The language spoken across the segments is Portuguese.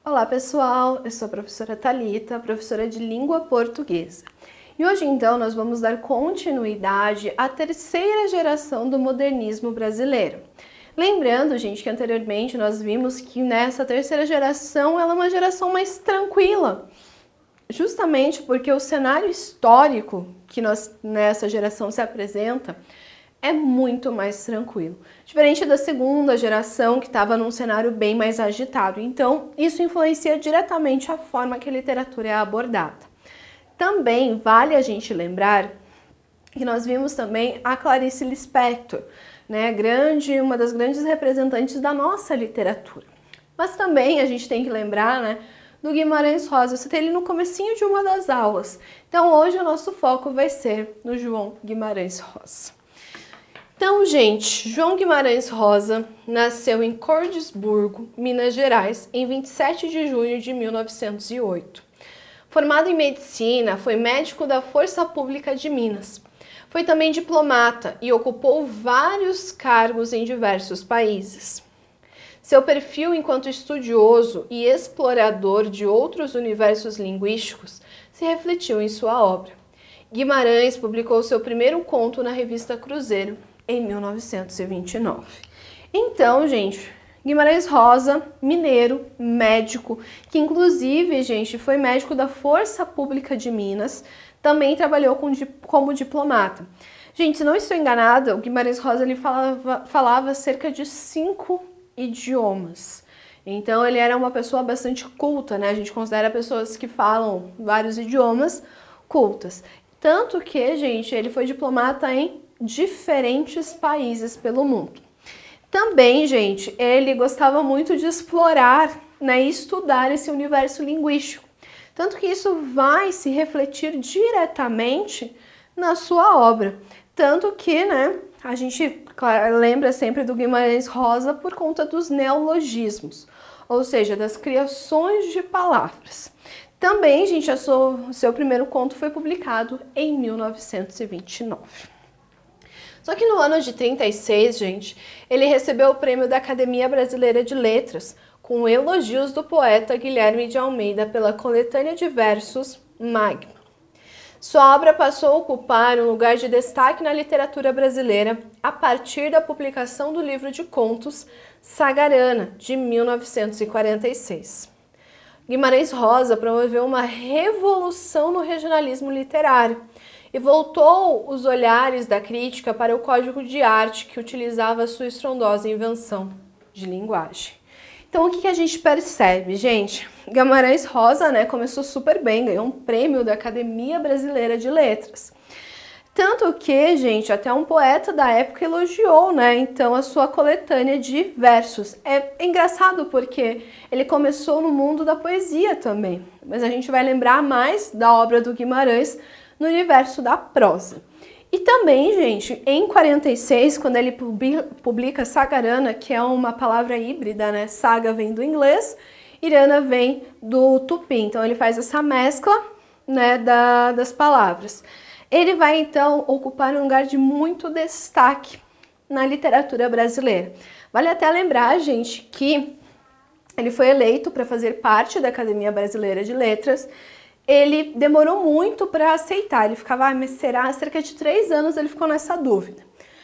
Olá pessoal, eu sou a professora Thalita, professora de língua portuguesa. E hoje então nós vamos dar continuidade à terceira geração do modernismo brasileiro. Lembrando, gente, que anteriormente nós vimos que nessa terceira geração ela é uma geração mais tranquila, justamente porque o cenário histórico que nessa geração se apresenta é muito mais tranquilo. Diferente da segunda geração, que estava num cenário bem mais agitado. Então, isso influencia diretamente a forma que a literatura é abordada. Também vale a gente lembrar que nós vimos também a Clarice Lispector, né, uma das grandes representantes da nossa literatura. Mas também a gente tem que lembrar, né, do Guimarães Rosa. Eu citei ele no comecinho de uma das aulas. Então, hoje o nosso foco vai ser no João Guimarães Rosa. Então, gente, João Guimarães Rosa nasceu em Cordisburgo, Minas Gerais, em 27 de junho de 1908. Formado em medicina, foi médico da Força Pública de Minas. Foi também diplomata e ocupou vários cargos em diversos países. Seu perfil enquanto estudioso e explorador de outros universos linguísticos se refletiu em sua obra. Guimarães publicou seu primeiro conto na revista Cruzeiro, em 1929. Então, gente, Guimarães Rosa, mineiro, médico, que inclusive, gente, foi médico da Força Pública de Minas, também trabalhou como diplomata. Gente, se não estou enganada, o Guimarães Rosa ele falava cerca de 5 idiomas. Então, ele era uma pessoa bastante culta, né? A gente considera pessoas que falam vários idiomas cultas. Tanto que, gente, ele foi diplomata em diferentes países pelo mundo. Também, gente, ele gostava muito de explorar, né, e estudar esse universo linguístico. Tanto que isso vai se refletir diretamente na sua obra. Tanto que, né, a gente lembra sempre do Guimarães Rosa por conta dos neologismos, ou seja, das criações de palavras. Também, gente, o seu primeiro conto foi publicado em 1929. Só que no ano de 36, gente, ele recebeu o prêmio da Academia Brasileira de Letras, com elogios do poeta Guilherme de Almeida pela coletânea de versos Magma. Sua obra passou a ocupar um lugar de destaque na literatura brasileira a partir da publicação do livro de contos Sagarana, de 1946. Guimarães Rosa promoveu uma revolução no regionalismo literário e voltou os olhares da crítica para o código de arte que utilizava a sua estrondosa invenção de linguagem. Então, o que a gente percebe, gente? Guimarães Rosa, né, começou super bem, ganhou um prêmio da Academia Brasileira de Letras. Tanto que, gente, até um poeta da época elogiou, né, então a sua coletânea de versos. É engraçado porque ele começou no mundo da poesia também, mas a gente vai lembrar mais da obra do Guimarães no universo da prosa. E também, gente, em 46, quando ele publica Sagarana, que é uma palavra híbrida, né? Saga vem do inglês, Irana vem do tupi. Então, ele faz essa mescla, né, das palavras. Ele vai, então, ocupar um lugar de muito destaque na literatura brasileira. Vale até lembrar, gente, que ele foi eleito para fazer parte da Academia Brasileira de Letras. Ele demorou muito para aceitar, ele ficava, mas será? Cerca de 3 anos ele ficou nessa dúvida.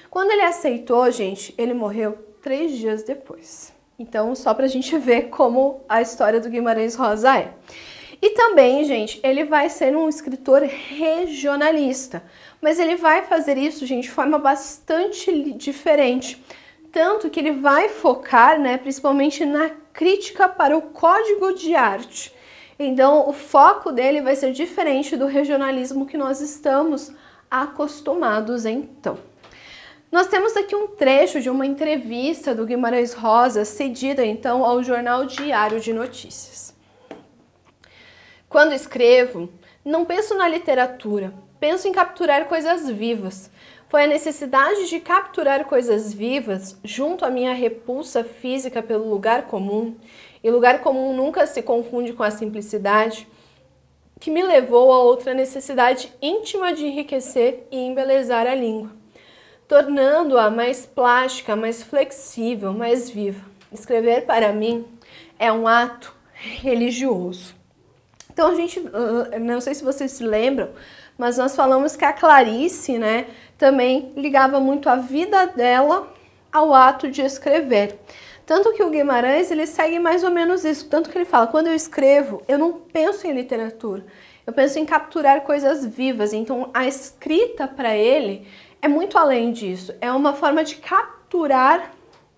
Quando ele aceitou, gente, ele morreu 3 dias depois. Então, só para a gente ver como a história do Guimarães Rosa é. E também, gente, ele vai ser um escritor regionalista, mas ele vai fazer isso, gente, de forma bastante diferente. Tanto que ele vai focar, né, principalmente na crítica para o código de arte. Então, o foco dele vai ser diferente do regionalismo que nós estamos acostumados, então. Nós temos aqui um trecho de uma entrevista do Guimarães Rosa, cedida, então, ao jornal Diário de Notícias. Quando escrevo, não penso na literatura, penso em capturar coisas vivas. Foi a necessidade de capturar coisas vivas, junto à minha repulsa física pelo lugar comum, e lugar comum nunca se confunde com a simplicidade, que me levou a outra necessidade íntima de enriquecer e embelezar a língua, tornando-a mais plástica, mais flexível, mais viva. Escrever para mim é um ato religioso. Então a gente, não sei se vocês se lembram, mas nós falamos que a Clarice, né, também ligava muito a vida dela ao ato de escrever. Tanto que o Guimarães, ele segue mais ou menos isso, tanto que ele fala, quando eu escrevo, eu não penso em literatura, eu penso em capturar coisas vivas. Então a escrita para ele é muito além disso, é uma forma de capturar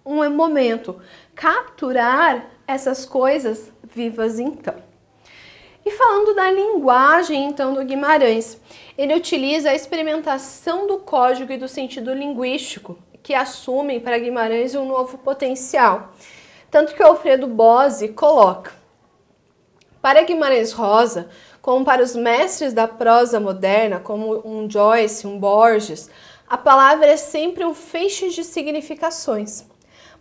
um momento, capturar essas coisas vivas então. E falando da linguagem, então, do Guimarães, ele utiliza a experimentação do código e do sentido linguístico, que assumem para Guimarães um novo potencial. Tanto que o Alfredo Bose coloca: para Guimarães Rosa, como para os mestres da prosa moderna, como um Joyce, um Borges, a palavra é sempre um feixe de significações,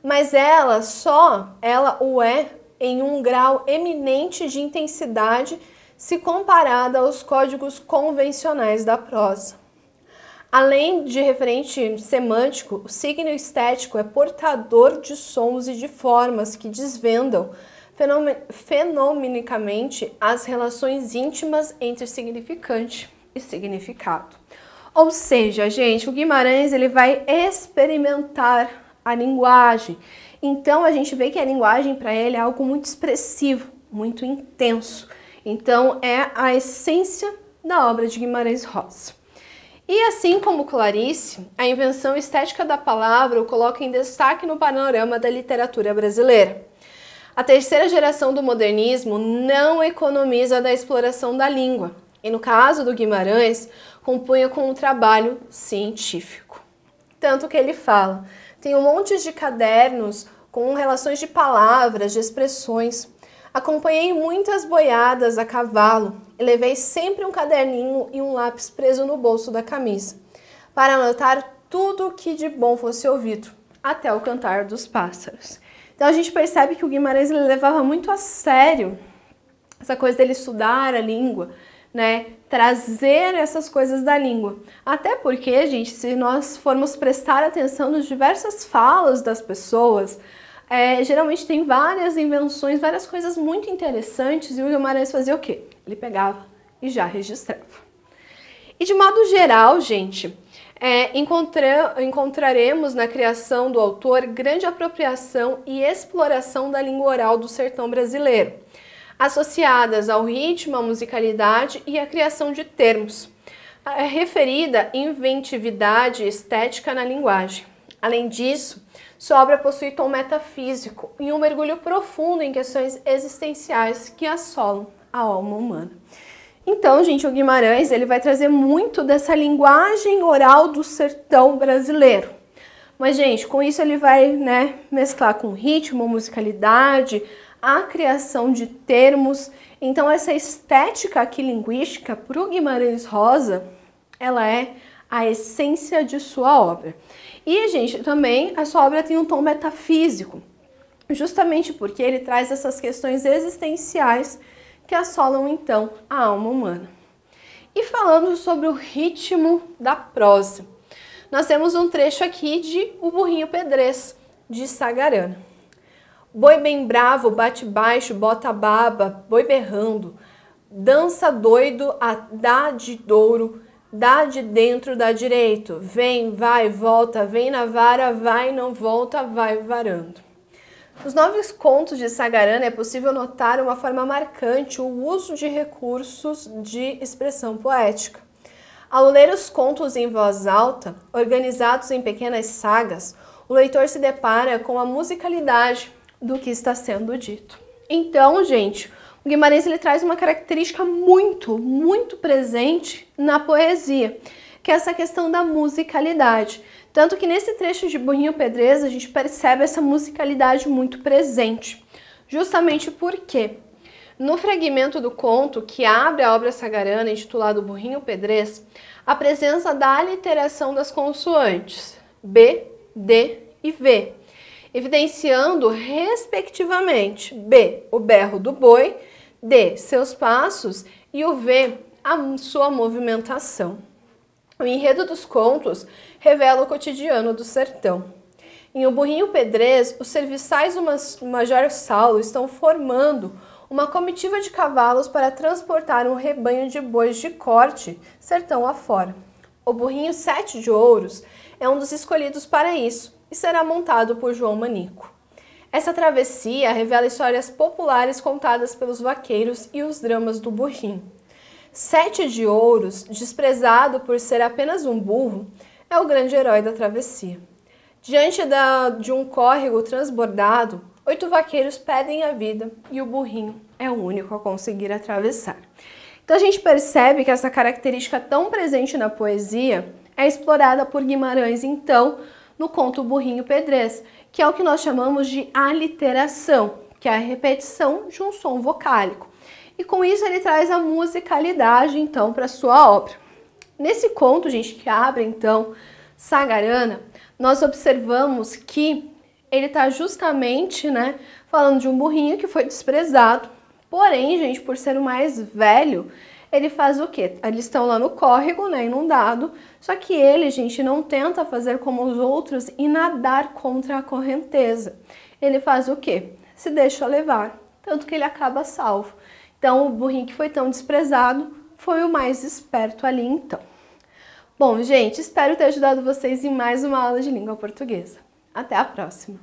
mas ela o é em um grau eminente de intensidade se comparada aos códigos convencionais da prosa. Além de referente semântico, o signo estético é portador de sons e de formas que desvendam fenomenicamente as relações íntimas entre significante e significado. Ou seja, gente, o Guimarães ele vai experimentar a linguagem. Então a gente vê que a linguagem para ele é algo muito expressivo, muito intenso. Então é a essência da obra de Guimarães Rosa. E assim como Clarice, a invenção estética da palavra o coloca em destaque no panorama da literatura brasileira. A terceira geração do modernismo não economiza da exploração da língua, e no caso do Guimarães, compunha com um trabalho científico. Tanto que ele fala: tem um monte de cadernos com relações de palavras, de expressões. Acompanhei muitas boiadas a cavalo e levei sempre um caderninho e um lápis preso no bolso da camisa, para anotar tudo o que de bom fosse ouvido, até o cantar dos pássaros. Então a gente percebe que o Guimarães ele levava muito a sério essa coisa dele estudar a língua, né? Trazer essas coisas da língua. Até porque, gente, se nós formos prestar atenção nas diversas falas das pessoas, geralmente tem várias invenções, várias coisas muito interessantes, e o Guimarães fazia o quê? Ele pegava e já registrava. E de modo geral, gente, encontraremos na criação do autor grande apropriação e exploração da língua oral do sertão brasileiro, associadas ao ritmo, à musicalidade e à criação de termos, referida inventividade estética na linguagem. Além disso, sua obra possui tom metafísico e um mergulho profundo em questões existenciais que assolam a alma humana. Então, gente, o Guimarães ele vai trazer muito dessa linguagem oral do sertão brasileiro. Mas, gente, com isso ele vai, mesclar com ritmo, musicalidade, a criação de termos. Então, essa estética aqui linguística para o Guimarães Rosa, ela é a essência de sua obra. E, gente, também a sua obra tem um tom metafísico, justamente porque ele traz essas questões existenciais que assolam, então, a alma humana. E falando sobre o ritmo da prosa, nós temos um trecho aqui de O Burrinho Pedrez, de Sagarana. Boi bem bravo, bate baixo, bota baba, boi berrando, dança doido, dá de douro, dá de dentro, dá direito, vem, vai, volta, vem na vara, vai, não volta, vai varando. Nos 9 contos de Sagarana é possível notar uma forma marcante o uso de recursos de expressão poética. Ao ler os contos em voz alta, organizados em pequenas sagas, o leitor se depara com a musicalidade do que está sendo dito. Então, gente, o Guimarães ele traz uma característica muito presente na poesia, que é essa questão da musicalidade. Tanto que nesse trecho de Burrinho Pedrez a gente percebe essa musicalidade muito presente. Justamente porque no fragmento do conto que abre a obra sagarana, intitulado Burrinho Pedrez, a presença da aliteração das consoantes B, D e V, evidenciando respectivamente B, o berro do boi, D, seus passos e o V, a sua movimentação. O enredo dos contos revela o cotidiano do sertão. Em O Burrinho Pedrez, os serviçais do Major Saulo estão formando uma comitiva de cavalos para transportar um rebanho de bois de corte, sertão afora. O burrinho 7 de ouros é um dos escolhidos para isso e será montado por João Manico. Essa travessia revela histórias populares contadas pelos vaqueiros e os dramas do burrinho. 7 de ouros, desprezado por ser apenas um burro, é o grande herói da travessia. Diante de um córrego transbordado, 8 vaqueiros pedem a vida e o burrinho é o único a conseguir atravessar. Então a gente percebe que essa característica tão presente na poesia é explorada por Guimarães, então, no conto Burrinho Pedrez, que é o que nós chamamos de aliteração, que é a repetição de um som vocálico. E com isso ele traz a musicalidade, então, para a sua obra. Nesse conto, gente, que abre, então, Sagarana, nós observamos que ele está justamente, falando de um burrinho que foi desprezado. Porém, gente, por ser o mais velho, ele faz o quê? Eles estão lá no córrego, inundado, só que ele, gente, não tenta fazer como os outros e nadar contra a correnteza. Ele faz o quê? Se deixa levar, tanto que ele acaba salvo. Então, o burrinho que foi tão desprezado foi o mais esperto ali, então. Bom, gente, espero ter ajudado vocês em mais uma aula de língua portuguesa. Até a próxima!